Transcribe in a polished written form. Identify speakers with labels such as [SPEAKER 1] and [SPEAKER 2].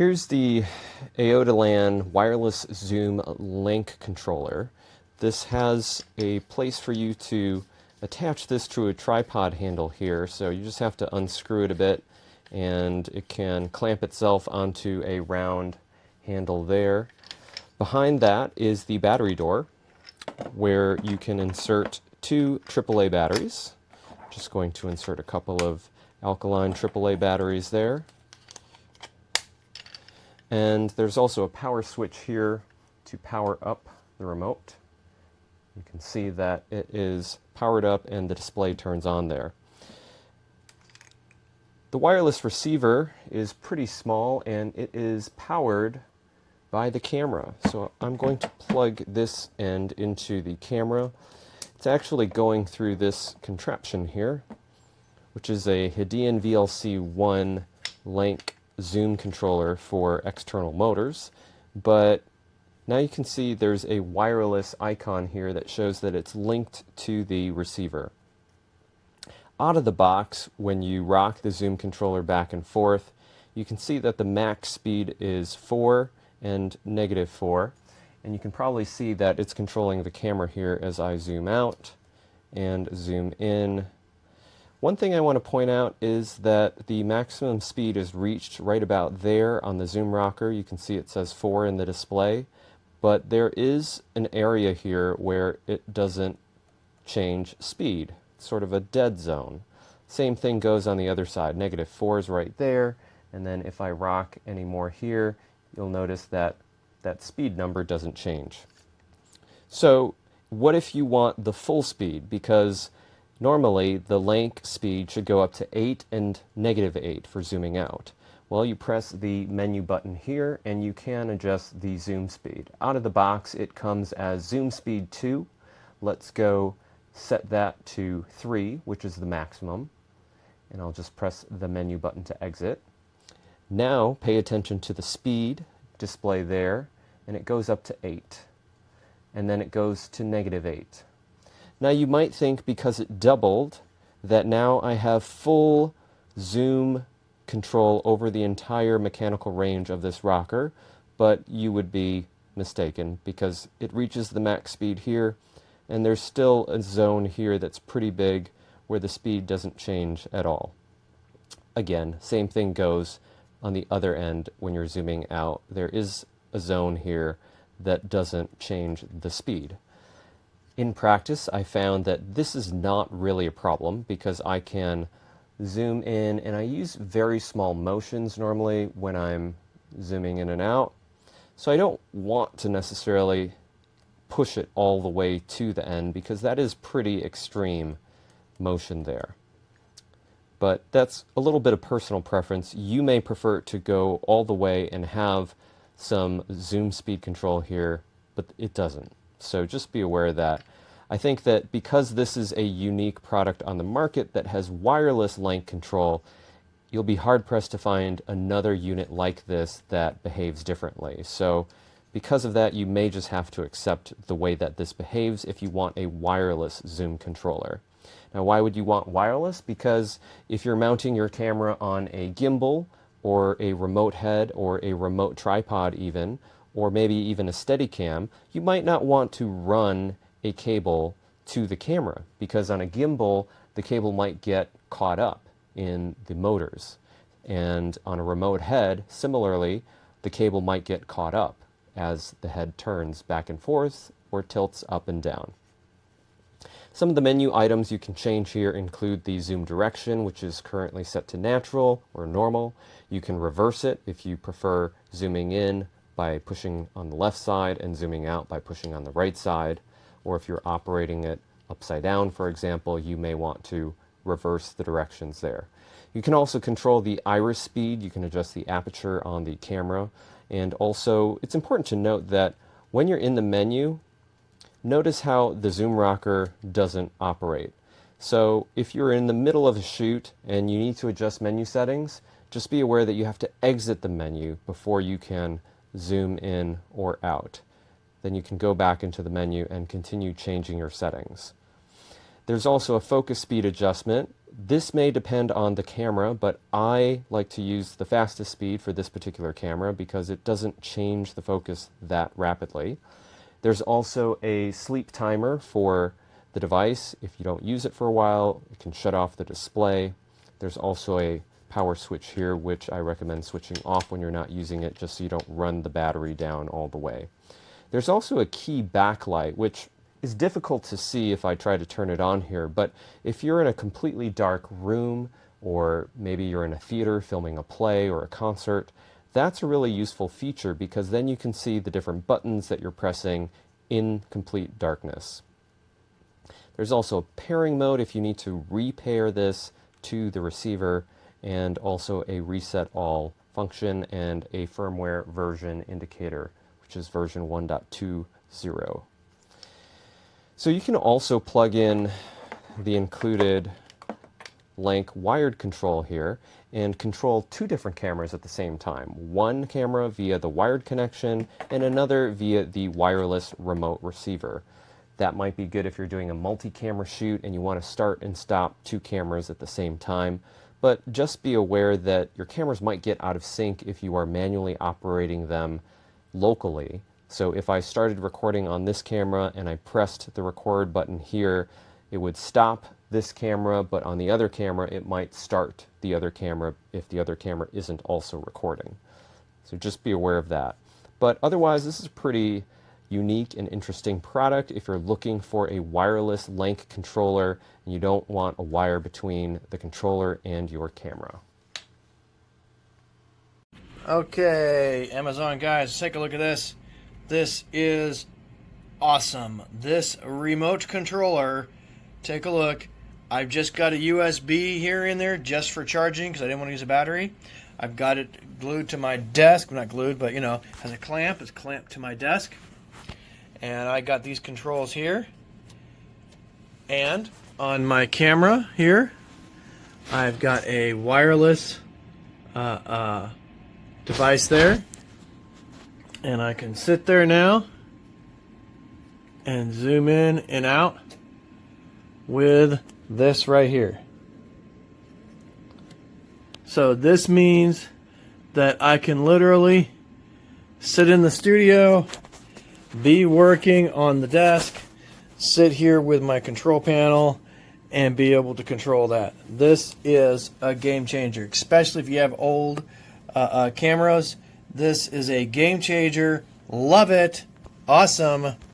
[SPEAKER 1] Here's the AODELAN wireless zoom Lanc controller. This has a place for you to attach this to a tripod handle here, so you just have to unscrew it a bit and it can clamp itself onto a round handle there. Behind that is the battery door where you can insert two AAA batteries. Just going to insert a couple of alkaline AAA batteries there. And there's also a power switch here to power up the remote. You can see that it is powered up and the display turns on there. The wireless receiver is pretty small and it is powered by the camera. So I'm going to plug this end into the camera. It's actually going through this contraption here, which is a Hidean VLC-1 Lanc zoom controller for external motors, but now you can see there's a wireless icon here that shows that it's linked to the receiver. Out of the box, when you rock the zoom controller back and forth, you can see that the max speed is 4 and -4, and you can probably see that it's controlling the camera here as I zoom out and zoom in. One thing I want to point out is that the maximum speed is reached right about there on the zoom rocker. You can see it says 4 in the display, but there is an area here where it doesn't change speed. It's sort of a dead zone. Same thing goes on the other side. -4 is right there, and then if I rock any more here, you'll notice that that speed number doesn't change. So what if you want the full speed? Because normally, the Lanc speed should go up to 8 and -8 for zooming out. Well, you press the menu button here and you can adjust the zoom speed. Out of the box, it comes as zoom speed 2. Let's go set that to 3, which is the maximum. And I'll just press the menu button to exit. Now, pay attention to the speed display there, and it goes up to 8. And then it goes to -8. Now you might think because it doubled that now I have full zoom control over the entire mechanical range of this rocker, but you would be mistaken because it reaches the max speed here and there's still a zone here that's pretty big where the speed doesn't change at all. Again, same thing goes on the other end when you're zooming out. There is a zone here that doesn't change the speed. In practice, I found that this is not really a problem because I can zoom in, and I use very small motions normally when I'm zooming in and out. So I don't want to necessarily push it all the way to the end because that is pretty extreme motion there. But that's a little bit of personal preference. You may prefer it to go all the way and have some zoom speed control here, but it doesn't. So just be aware of that. I think that because this is a unique product on the market that has wireless Lanc control, you'll be hard-pressed to find another unit like this that behaves differently. So because of that, you may just have to accept the way that this behaves if you want a wireless zoom controller. Now, why would you want wireless? Because if you're mounting your camera on a gimbal or a remote head or a remote tripod even, or maybe even a Steadicam, you might not want to run a cable to the camera because on a gimbal, the cable might get caught up in the motors. And on a remote head, similarly, the cable might get caught up as the head turns back and forth or tilts up and down. Some of the menu items you can change here include the zoom direction, which is currently set to natural or normal. You can reverse it if you prefer zooming in by pushing on the left side and zooming out by pushing on the right side. Or if you're operating it upside down, for example, you may want to reverse the directions there. You can also control the iris speed. You can adjust the aperture on the camera. And also, it's important to note that when you're in the menu, notice how the zoom rocker doesn't operate. So if you're in the middle of a shoot and you need to adjust menu settings, just be aware that you have to exit the menu before you can zoom in or out. Then you can go back into the menu and continue changing your settings. There's also a focus speed adjustment. This may depend on the camera, but I like to use the fastest speed for this particular camera because it doesn't change the focus that rapidly. There's also a sleep timer for the device. If you don't use it for a while, it can shut off the display. There's also a power switch here, which I recommend switching off when you're not using it, just so you don't run the battery down all the way. There's also a key backlight, which is difficult to see if I try to turn it on here, but if you're in a completely dark room, or maybe you're in a theater filming a play or a concert, that's a really useful feature because then you can see the different buttons that you're pressing in complete darkness. There's also a pairing mode if you need to repair this to the receiver, and also a reset all function and a firmware version indicator, which is version 1.20. So you can also plug in the included Lanc wired control here and control two different cameras at the same time. One camera via the wired connection and another via the wireless remote receiver. That might be good if you're doing a multi-camera shoot and you want to start and stop two cameras at the same time. But just be aware that your cameras might get out of sync if you are manually operating them locally. So if I started recording on this camera and I pressed the record button here, it would stop this camera, but on the other camera it might start the other camera if the other camera isn't also recording. So just be aware of that. But otherwise, this is a pretty unique and interesting product if you're looking for a wireless Lanc controller and you don't want a wire between the controller and your camera.
[SPEAKER 2] Okay, Amazon guys, take a look at this. This is awesome. This remote controller, take a look. I've just got a USB here in there just for charging because I didn't want to use a battery. I've got it glued to my desk. Well, not glued, but you know, has a clamp. It's clamped to my desk. And I got these controls here. And on my camera here, I've got a wireless device there. And I can sit there now and zoom in and out with this right here. So this means that I can literally sit in the studio, be working on the desk, sit here with my control panel, and be able to control that. This is a game changer, especially if you have old cameras. This is a game changer. Love it. Awesome.